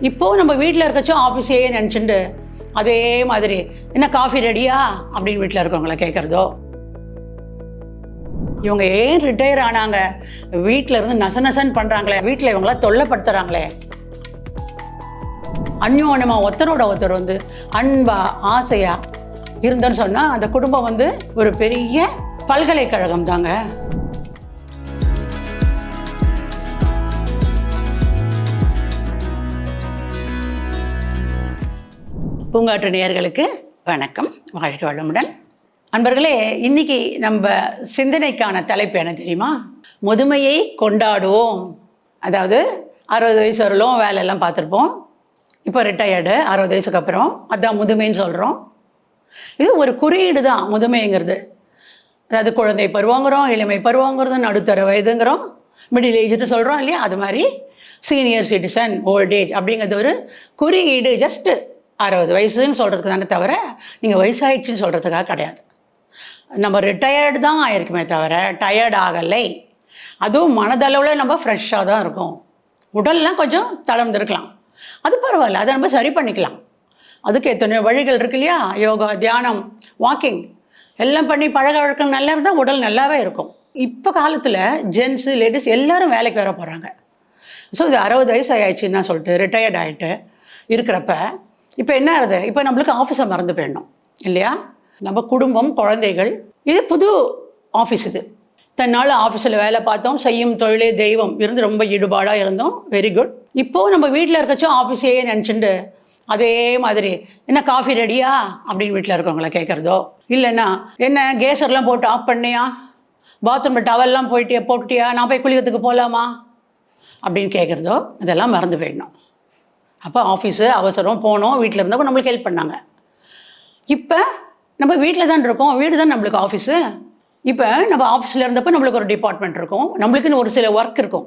இப்போது நம்ம வீட்டில் இருக்கச்சும் ஆஃபீஸே நினச்சிட்டு அதே மாதிரி என்ன காஃபி ரெடியா அப்படின்னு வீட்டில் இருக்கவங்கள கேட்குறதோ. இவங்க ஏன் ரிட்டையர் ஆனாங்க, வீட்டில் இருந்து நசநசன் பண்ணுறாங்களே, வீட்டில் இவங்களாம் தொல்லைப்படுத்துகிறாங்களே. அந்யோன்யமாக ஒருத்தரோட ஒருத்தர் வந்து அன்பா ஆசையா இருந்தோன்னு சொன்னால் அந்த குடும்பம் வந்து ஒரு பெரிய பல்கலைக்கழகம் தாங்க. பூங்காற்று நேயர்களுக்கு வணக்கம், வாழ்க வளமுடன். அன்பர்களே, இன்னைக்கு நம்ம சிந்தனைக்கான தலைப்பு என்ன தெரியுமா? முதுமையை கொண்டாடுவோம். அதாவது 60 வயசு வரலும் வேலையெல்லாம் பார்த்துருப்போம். இப்போ ரிட்டையர்டு 60 வயசுக்கு அப்புறம், அதுதான் முதுமைன்னு சொல்கிறோம். இது ஒரு குறியீடு தான் முதுமைங்கிறது. அதாவது குழந்தை பருவங்கிறோம், இளமை பருவங்கிறதும், நடுத்தர வயதுங்கிறோம், மிடில் ஏஜ்னு சொல்கிறோம் இல்லையா? அது மாதிரி சீனியர் சிட்டிசன், ஓல்டேஜ் அப்படிங்கிறது ஒரு குறியீடு. ஜஸ்ட்டு 60 வயசுன்னு சொல்கிறதுக்கு தானே தவிர நீங்கள் வயசாகிடுச்சின்னு சொல்கிறதுக்காக கிடையாது. நம்ம ரிட்டையர்டு தான் ஆயிருக்குமே தவிர டயர்ட் ஆகலை. அதுவும் மனதளவில் நம்ம ஃப்ரெஷ்ஷாக தான் இருக்கும். உடல்லாம் கொஞ்சம் தளர்ந்துருக்கலாம், அது பரவாயில்ல, அதை நம்ம சரி பண்ணிக்கலாம். அதுக்கு எத்தனை வழிகள் இருக்கு இல்லையா? யோகா, தியானம், வாக்கிங் எல்லாம் பண்ணி பழக வழக்கம் நல்லா இருந்தால் உடல் நல்லாவே இருக்கும். இப்போ காலத்தில் ஜென்ஸு லேடிஸ் எல்லோரும் வேலைக்கு வர போகிறாங்க. ஸோ இது 60 வயசு ஆயிடுச்சுன்னா சொல்லிட்டு ரிட்டையர்ட் ஆகிட்டு இருக்கிறப்ப இப்போ என்ன ஆகுது? இப்போ நம்மளுக்கு ஆஃபீஸை மறந்து போயிடணும் இல்லையா? நம்ம குடும்பம், குழந்தைகள், இது புது ஆஃபீஸ். இது தன்னால் ஆஃபீஸில் வேலை பார்த்தோம், செய்யும் தொழிலே தெய்வம் இருந்து ரொம்ப ஈடுபாடாக இருந்தோம், வெரி குட். இப்போது நம்ம வீட்டில் இருக்கச்சும் ஆஃபீஸே நினச்சிட்டு அதே மாதிரி என்ன காஃபி ரெடியா அப்படின்னு வீட்டில் இருக்கவங்கள கேட்குறதோ, இல்லைன்னா என்ன கேஸர்லாம் போட்டு ஆஃப் பண்ணியா, பாத்ரூமில் டவல்லாம் போட்டுட்டியா, நான் போய் குளிக்கிறதுக்கு போகலாமா அப்படின்னு கேட்குறதோ, இதெல்லாம் மறந்து போயிடணும். அப்போ ஆஃபீஸு அவசரம் போனோம், வீட்டில் இருந்தப்போ நம்மளுக்கு ஹெல்ப் பண்ணாங்க. இப்போ நம்ம வீட்டில் தான் இருக்கோம், வீடு தான் நம்மளுக்கு ஆஃபீஸு. இப்போ நம்ம ஆஃபீஸில் இருந்தப்போ நம்மளுக்கு ஒரு டிபார்ட்மெண்ட் இருக்கும், நம்மளுக்குன்னு ஒரு சில ஒர்க் இருக்கும்.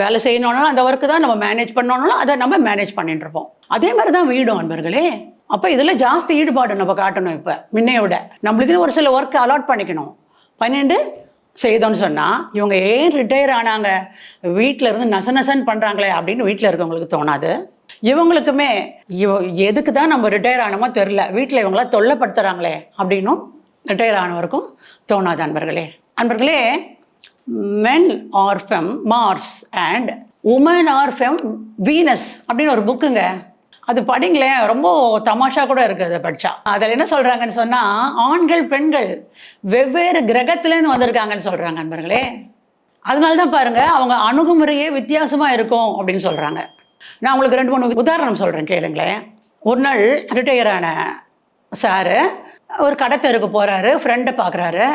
வேலை செய்யணுன்னாலும் அந்த ஒர்க்கு தான் நம்ம மேனேஜ் பண்ணணும்னாலும் அதை நம்ம மேனேஜ் பண்ணிட்டு இருப்போம். அதே மாதிரி தான் வீடும் அன்பர்களே. அப்போ இதில் ஜாஸ்தி ஈடுபாடு நம்ம காட்டணும். இப்போ முன்னைய விட நம்மளுக்குன்னு ஒரு சில ஒர்க்கு அலாட் பண்ணிக்கணும். 12 செய்தோன்னு சொன்னால் இவங்க ஏன் ரிட்டையர் ஆனாங்க, வீட்டில் இருந்து நசநசன் பண்ணுறாங்களே அப்படின்னு வீட்டில் இருக்கவங்களுக்கு தோணாது. இவங்களுக்குமே எதுக்கு தான் நம்ம ரிட்டையர் ஆனமோ தெரில, வீட்டில் இவங்களாம் தொல்லைப்படுத்துகிறாங்களே அப்படின்னும் ரிட்டையர் ஆனவருக்கும் தோணாது அன்பர்களே. அன்பர்களே, men are from Mars and women are from Venus அப்படின்னு ஒரு புக்குங்க. அது படிங்களேன், ரொம்ப தமாஷா கூட இருக்குது அதை படித்தா. அதில் என்ன சொல்கிறாங்கன்னு சொன்னால், ஆண்கள் பெண்கள் வெவ்வேறு கிரகத்துலேருந்து வந்திருக்காங்கன்னு சொல்கிறாங்க அன்பர்களே. அதனால தான் பாருங்கள், அவங்க அணுகுமுறையே வித்தியாசமாக இருக்கும் அப்படின்னு சொல்கிறாங்க. நான் உங்களுக்கு 2-3 உதாரணம் சொல்கிறேன், கேளுங்களேன். ஒரு நாள் ரிட்டையர் ஆன சாரு ஒரு கடத்தருக்கு போகிறாரு, ஃப்ரெண்டை பார்க்குறாரு.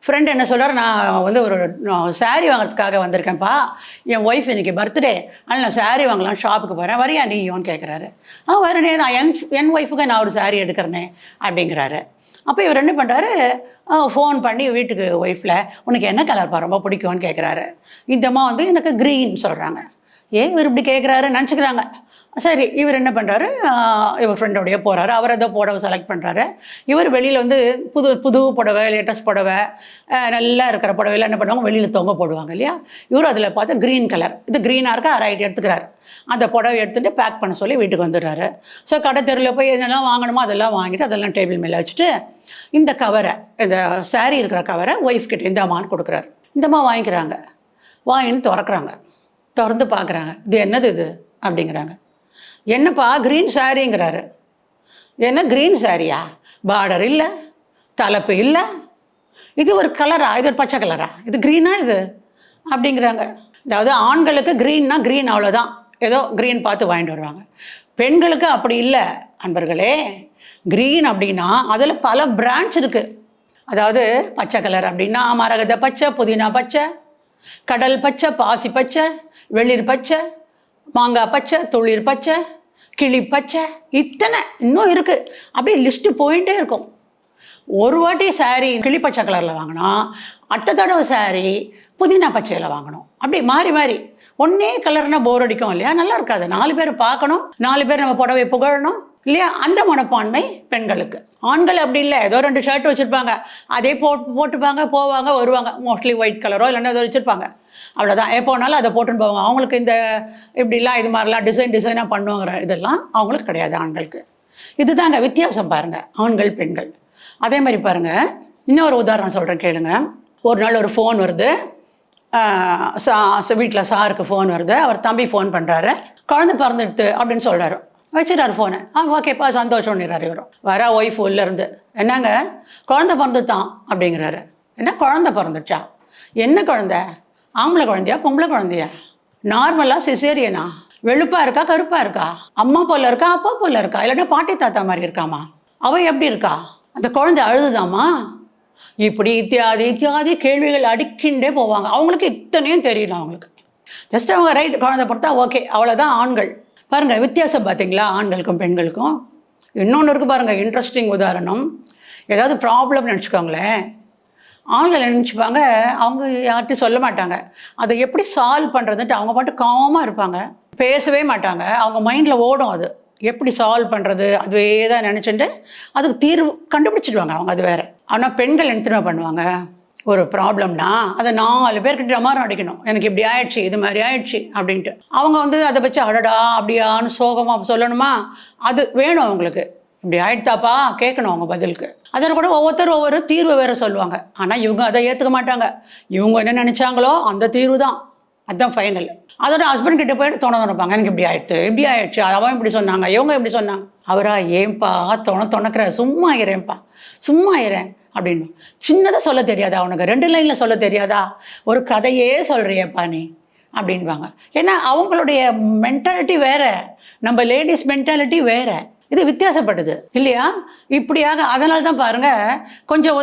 ஃப்ரெண்டு என்ன சொல்கிறார், நான் வந்து ஒரு சாரீ வாங்குறதுக்காக வந்திருக்கேன்ப்பா, என் ஒய்ஃப் இன்றைக்கி பர்த்டே, அதனால் நான் சாரீ வாங்கலாம் ஷாப்புக்கு போகிறேன், வரியா நீயோன்னு கேட்குறாரு. வரனே, நான் என் ஒய்ஃபுக்கு நான் ஒரு சாரீ எடுக்கிறேனே அப்படிங்கிறாரு. அப்போ இவர் என்ன பண்ணுறாரு, ஃபோன் பண்ணி வீட்டுக்கு ஒய்ஃபில் உனக்கு என்ன கலர்ப்பா ரொம்ப பிடிக்கும்னு கேட்குறாரு. இந்தம்மா வந்து எனக்கு க்ரீன் சொல்கிறாங்க. ஏன் இவர் இப்படி கேட்குறாரு நினச்சிக்கிறாங்க. சரி, இவர் என்ன பண்ணுறாரு, இவர் ஃப்ரெண்டோடைய போகிறாரு. அவர் ஏதோ புடவை செலக்ட் பண்ணுறாரு. இவர் வெளியில் வந்து புது புடவை, லேட்டஸ்ட் புடவை, நல்லா இருக்கிற புடவையில் என்ன பண்ணுவாங்க, வெளியில் தொங்க போடுவாங்க இல்லையா? இவர் அதில் பார்த்து க்ரீன் கலர், இது க்ரீனாக இருக்கா, ரைட் எடுத்துக்கிறாரு. அந்த புடவை எடுத்துகிட்டு பேக் பண்ண சொல்லி வீட்டுக்கு வந்துடுறாரு. ஸோ கடை தெருவில் போய் என்னெல்லாம் வாங்கணுமோ அதெல்லாம் வாங்கிட்டு அதெல்லாம் டேபிள் மேலே வச்சுட்டு இந்த கவரை, இந்த சாரீ இருக்கிற கவரை ஒய்ஃப் கிட்ட இந்த அம்மான்னு கொடுக்குறாரு. இந்தம்மா வாங்கிக்கிறாங்க. வாங்கின்னு திறந்து பார்க்குறாங்க. இது என்னது இது அப்படிங்கிறாங்க. என்னப்பா க்ரீன் சாரிங்கிறாரு. என்ன க்ரீன் சாரியா, பார்டர் இல்லை, தலைப்பு இல்லை, இது ஒரு கலரா, இது ஒரு பச்சை கலரா, இது க்ரீனா இது அப்படிங்கிறாங்க. அதாவது ஆண்களுக்கு க்ரீன்னா க்ரீன், அவ்வளோதான், ஏதோ க்ரீன் பார்த்து வாங்கிட்டு வருவாங்க. பெண்களுக்கு அப்படி இல்லை அன்பர்களே. க்ரீன் அப்படின்னா அதில் பல பிரான்ச் இருக்குது. அதாவது பச்சை கலர் அப்படின்னா மரகத பச்சை, புதினா பச்சை, கடல் பச்சை, பாசி பச்சை, வெளிர் பச்சை, மாங்காய் பச்சை, துளிர் பச்சை, கிளி பச்சை, இத்தனை இன்னும் இருக்குது. அப்படியே லிஸ்ட்டு போயிட்டே இருக்கும். ஒரு வாட்டி சாரீ கிளி பச்சை கலரில் வாங்கினா அடுத்த தடவை சாரீ புதினா பச்சையில் வாங்கணும். அப்படி மாறி மாறி ஒன்றே கலர்னால் போர் அடிக்கும் இல்லையா? நல்லா இருக்காது. 4 பேர் பார்க்கணும், 4 பேர் நம்ம புடவை புகழணும், இல்லையா? அந்த மனப்பான்மை பெண்களுக்கு. ஆண்கள் அப்படி இல்லை, ஏதோ 2 ஷர்ட் வச்சுருப்பாங்க, அதே போட்டுப்பாங்க, போவாங்க வருவாங்க. மோஸ்ட்லி ஒயிட் கலரோ இல்லைன்னா ஏதோ வச்சுருப்பாங்க, அவ்வளோதான். எப்போனாலும் அதை போட்டுன்னு போவாங்க. அவங்களுக்கு இந்த இப்படிலாம் இது மாதிரிலாம் டிசைனாக பண்ணுவாங்கிற இதெல்லாம் அவங்களுக்கு கிடையாது, ஆண்களுக்கு. இதுதாங்க வித்தியாசம் பாருங்கள், ஆண்கள் பெண்கள். அதே மாதிரி பாருங்கள், இன்னொரு உதாரணம் சொல்கிறேன் கேளுங்க. ஒரு நாள் ஒரு ஃபோன் வருது, வீட்டில் சாருக்கு ஃபோன் வருது. அவர் தம்பி ஃபோன் பண்ணுறாரு, குழந்தை பிறந்துடுது அப்படின்னு சொல்கிறாரு. வச்சுட்டாரு ஃபோனை. ஓகேப்பா சந்தோஷம்னுறாரு. இவரும் வர ஒய்ஃப் உள்ளேருந்து, என்னங்க குழந்தை பிறந்துட்டான் அப்படிங்கிறாரு. என்ன குழந்தை பிறந்துச்சா? என்ன குழந்தை? ஆம்பளை குழந்தையா பொம்பளை குழந்தையா? நார்மலாக சிசேரியனா? வெளுப்பாக இருக்கா கருப்பாக இருக்கா? அம்மா போல் இருக்கா அப்பா போல் இருக்கா? இல்லைன்னா பாட்டி தாத்தா மாதிரி இருக்காமா? அவள் எப்படி இருக்கா? அந்த குழந்தை அழுதுதாமா? இப்படி இத்தியாதி கேள்விகள் அடிக்கின்றே போவாங்க. அவங்களுக்கு இத்தனையும் தெரியல. அவங்களுக்கு ஜஸ்ட் அவங்க ரைட் குழந்தை பிறந்தா ஓகே, அவ்வளோதான். ஆண்கள் பாருங்கள் வித்தியாசம் பார்த்தீங்களா, ஆண்களுக்கும் பெண்களுக்கும். இன்னொன்று இருக்குது பாருங்கள், இன்ட்ரெஸ்டிங் உதாரணம். ஏதாவது ப்ராப்ளம்னு நினச்சிக்கோங்களேன், ஆண்கள் நினச்சிப்பாங்க அவங்க யார்கிட்டையும் சொல்ல மாட்டாங்க. அதை எப்படி சால்வ் பண்ணுறதுன்ட்டு அவங்க பாட்டு காமாக இருப்பாங்க, பேசவே மாட்டாங்க. அவங்க மைண்டில் ஓடும் அது எப்படி சால்வ் பண்ணுறது, அதுவே தான் நினச்சிட்டு அதுக்கு தீர்வு கண்டுபிடிச்சிடுவாங்க அவங்க. அது வேறு. ஆனால் பெண்கள் என்ன பண்ணுவாங்க, ஒரு ப்ராப்ளம்னா அதை 4 பேர்கிட்ட அமாரம் அடிக்கணும். எனக்கு இப்படி ஆயிடுச்சு, இது மாதிரி ஆயிடுச்சு அப்படின்ட்டு. அவங்க அதை வச்சு அடடா அப்படியான்னு சோகமாக சொல்லணுமா? அது வேணும் அவங்களுக்கு. இப்படி ஆயிடுத்தாப்பா கேட்கணும் அவங்க பதிலுக்கு. அதில் கூட ஒவ்வொருத்தரும் ஒவ்வொரு தீர்வு வேறு சொல்லுவாங்க. ஆனால் இவங்க அதை ஏற்றுக்க மாட்டாங்க. இவங்க என்ன நினச்சாங்களோ அந்த தீர்வு தான், அதுதான் ஃபைனல். அதோட ஹஸ்பண்ட் கிட்ட போய்ட்டு தொணப்பாங்க, எனக்கு இப்படி ஆயிடுச்சு அவன் இப்படி சொன்னாங்க, இவங்க இப்படி சொன்னாங்க. அவரா ஏன்பா தொணக்கிற, சும்மா இறேன் அப்படின்னு. சின்னதாக சொல்ல தெரியாதா அவனுக்கு? 2 லைனில் சொல்ல தெரியாதா? ஒரு கதையே சொல்கிறியப்பா நீ அப்படின்வாங்க. ஏன்னா அவங்களுடைய மென்டாலிட்டி வேறு, நம்ம லேடிஸ் மென்டாலிட்டி வேறு. இது வித்தியாசப்படுது இல்லையா? இப்படியாக அதனால தான் பாருங்கள், கொஞ்சம்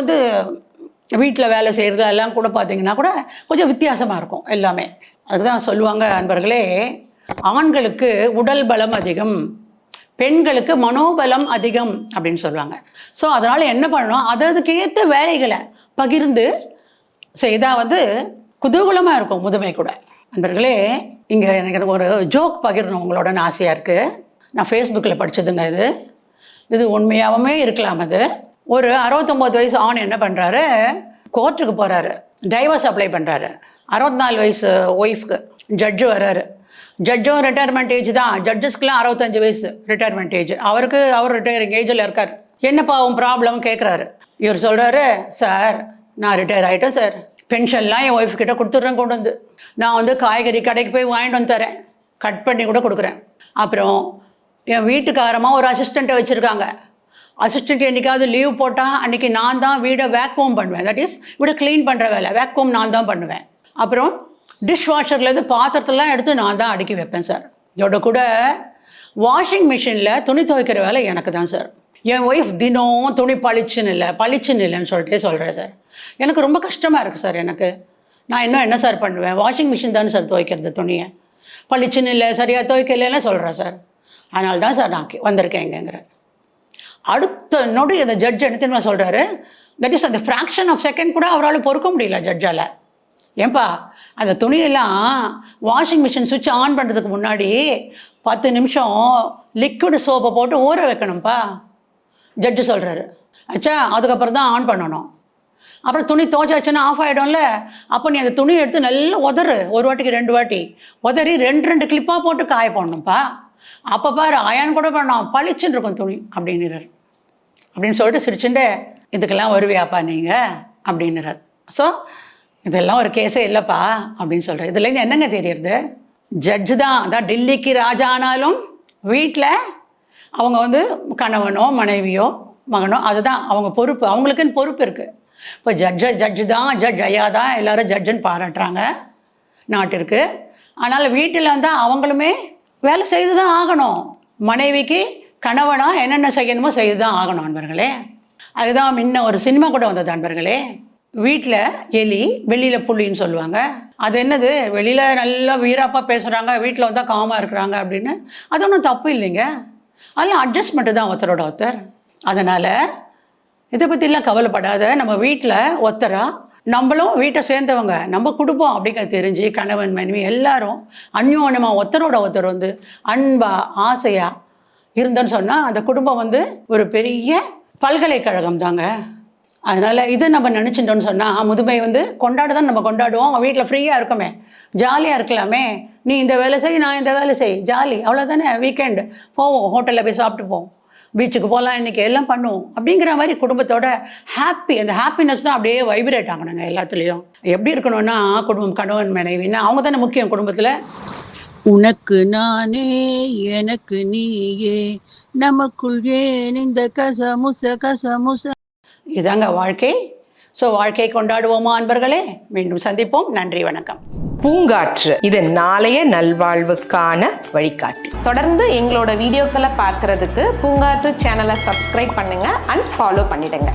வீட்டில் வேலை செய்கிறது எல்லாம் கூட பார்த்தீங்கன்னா கூட கொஞ்சம் வித்தியாசமாக இருக்கும் எல்லாமே. அதுக்கு தான் சொல்லுவாங்க அன்பர்களே, ஆண்களுக்கு உடல் பலம் அதிகம், பெண்களுக்கு மனோபலம் அதிகம் அப்படின்னு சொல்லுவாங்க. ஸோ அதனால் என்ன பண்ணணும், அதுக்கேற்ற வேலைகளை பகிர்ந்து செய்தால் குதூகலமாக இருக்கும் முதுமை கூட. அன்பர்களே, இங்கே எனக்கு ஒரு ஜோக் பகிரணும் உங்களோட ஆசையாக இருக்குது. நான் ஃபேஸ்புக்கில் படித்ததுங்க. இது உண்மையாகவே இருக்கலாம். அது ஒரு 69 வயசு ஆண் என்ன பண்ணுறாரு, கோர்ட்டுக்கு போகிறாரு, டைவர்ஸ் அப்ளை பண்ணுறாரு. 64 வயசு ஒய்ஃப்க்கு ஜட்ஜு வர்றாரு. ஜட்ஜும் ரிட்டையர்மெண்ட் ஏஜ் தான், ஜட்ஜஸ்க்குலாம் 65 வயசு ரிட்டையர்மெண்ட் ஏஜ். அவர் ரிட்டையரிங் ஏஜில் இருக்கார். என்னப்பா உன் ப்ராப்ளம் கேட்குறாரு. இவர் சொல்கிறாரு, சார் நான் ரிட்டையர் ஆகிட்டேன் சார், பென்ஷன்லாம் என் ஒய்ஃப் கிட்ட கொடுத்துட்றேன், கொண்டு வந்து நான் காய்கறி கடைக்கு போய் வாங்கிட்டு வந்து தரேன், கட் பண்ணி கூட கொடுக்குறேன். அப்புறம் என் வீட்டுக்காரமாக ஒரு அசிஸ்டண்ட்டை வச்சுருக்காங்க. அசிஸ்டண்ட் என்றைக்காவது லீவ் போட்டால் அன்றைக்கி நான் தான் வீடை வேக்யூம் பண்ணுவேன். தட் இஸ் வீடை க்ளீன் பண்ணுற வேலை, வேக்யூம் நான் தான் பண்ணுவேன். அப்புறம் டிஷ் வாஷர்லேருந்து பாத்திரத்தெல்லாம் எடுத்து நான் தான் அடுக்கி வைப்பேன் சார். இதோட கூட வாஷிங் மிஷினில் துணி துவைக்கிற வேலை எனக்கு தான் சார். என் ஒய்ஃப் தினம் துணி பளிச்சுன்னு இல்லைன்னு சொல்லிட்டே சொல்கிறேன் சார். எனக்கு ரொம்ப கஷ்டமாக இருக்குது சார். நான் இன்னும் என்ன சார் பண்ணுவேன், வாஷிங் மிஷின் தானே சார் துவைக்கிறது, துணியை பளிச்சுன்னு இல்லை, சரியாக துவைக்கலைன்னு சொல்கிறேன் சார். அதனால தான் சார் நான் வந்திருக்கேங்கிற. அடுத்த நொடி அந்த ஜட்ஜ் என்ன சொல்கிறாரு, தட் இஸ் அந்த ஃப்ராக்ஷன் ஆஃப் செகண்ட் கூட அவரால் பொறுக்க முடியல ஜட்ஜால். ஏன்பா அந்த துணியெல்லாம் வாஷிங் மிஷின் சுவிட்ச் ஆன் பண்ணுறதுக்கு முன்னாடி 10 நிமிஷம் லிக்விட் சோப்பை போட்டு ஊற வைக்கணும்ப்பா, ஜட்ஜு சொல்கிறாரு. ஆச்சா, அதுக்கப்புறம் தான் ஆன் பண்ணணும். அப்புறம் துணி துவைச்சாச்சுன்னா ஆஃப் ஆகிடும்ல. அப்போ நீ அந்த துணியை எடுத்து நல்லா உதறு, 1 வாட்டிக்கு 2 வாட்டி உதறி 2 கிளிப்பாக போட்டு காய போடணும்ப்பா. அப்போ பாரு அயன் கூட பண்ணோம், பளிச்சுன்னு இருக்கும் துணி அப்படின்னுறாரு. அப்படின்னு சொல்லிட்டு சிரிச்சுட்டு, இதுக்கெல்லாம் வருவியாப்பா நீங்கள் அப்படின்னுறாரு. ஸோ இதெல்லாம் ஒரு கேஸே இல்லைப்பா அப்படின்னு சொல்கிறேன். இதுலேருந்து என்னங்க தெரியுது, ஜட்ஜு தான் அதான் டெல்லிக்கு ராஜா ஆனாலும் வீட்டில் அவங்க கணவனோ மனைவியோ மகனோ அதுதான் அவங்க பொறுப்பு, அவங்களுக்குன்னு பொறுப்பு இருக்குது. இப்போ ஜட்ஜு தான், ஜட்ஜ் ஐயா தான் எல்லோரும் ஜட்ஜுன்னு பாராட்டுறாங்க நாட்டிற்கு. அதனால் வீட்டில் அவங்களுமே வேலை செய்து தான் ஆகணும். மனைவிக்கு கணவனாக என்னென்ன செய்யணுமோ செய்து தான் ஆகணும் அன்பர்களே. அதுதான் முன்ன ஒரு சினிமா கூட வந்தது அன்பர்களே, வீட்டில் எலி வெளியில் புள்ளின்னு சொல்லுவாங்க. அது என்னது, வெளியில் நல்லா வீராப்பாக பேசுகிறாங்க, வீட்டில் வந்தால் காமாக இருக்கிறாங்க அப்படின்னு. அது ஒன்றும் தப்பு இல்லைங்க, அதெல்லாம் அட்ஜஸ்ட்மெண்ட்டு தான் ஒருத்தரோட ஒருத்தர். அதனால் இதை பற்றிலாம் கவலைப்படாத. நம்ம வீட்டில் ஒருத்தராக நம்மளும் வீட்டை சேர்ந்தவங்க, நம்ம குடும்பம் அப்படிங்கிற தெரிஞ்சு கணவன் மனைவி எல்லாரும் அந்யோன்யமாக ஒருத்தரோட ஒருத்தர் அன்பாக ஆசையாக இருந்தோன்னு சொன்னால் அந்த குடும்பம் வந்து ஒரு பெரிய பல்கலைக்கழகம் தாங்க. அதனால் இது நம்ம நினச்சிட்டோன்னு சொன்னால் முதுமை வந்து கொண்டாடுதான் நம்ம கொண்டாடுவோம். வீட்டில் ஃப்ரீயாக இருக்கோமே, ஜாலியாக இருக்கலாமே, நீ இந்த வேலை செய், நான் இந்த வேலை செய், ஜாலி, அவ்வளோதானே. வீக்கெண்டு போவோம், ஹோட்டலில் போய் சாப்பிட்டு போவோம், பீச்சுக்கு போகலாம், இன்றைக்கி எல்லாம் பண்ணுவோம் அப்படிங்கிற மாதிரி குடும்பத்தோட ஹாப்பி, அந்த ஹாப்பினஸ் தான் அப்படியே வைப்ரேட் ஆகணுங்க எல்லாத்துலேயும். எப்படி இருக்கணும்னா குடும்பம், கணவன் மனைவின்னா அவங்க தானே முக்கியம் குடும்பத்தில். உனக்கு நானே எனக்கு நீயே நமக்குள் ஏன் இந்த கசமுச. இதாங்க வாழ்க்கை. ஸோ வாழ்க்கையை கொண்டாடுவோமா அன்பர்களே? மீண்டும் சந்திப்போம். நன்றி, வணக்கம். பூங்காற்று இது நாளைய நல்வாழ்வுக்கான வழிகாட்டி. தொடர்ந்து எங்களோட வீடியோக்களை பார்க்கறதுக்கு பூங்காற்று சேனலை சப்ஸ்கிரைப் பண்ணுங்க அண்ட் ஃபாலோ பண்ணிடுங்க.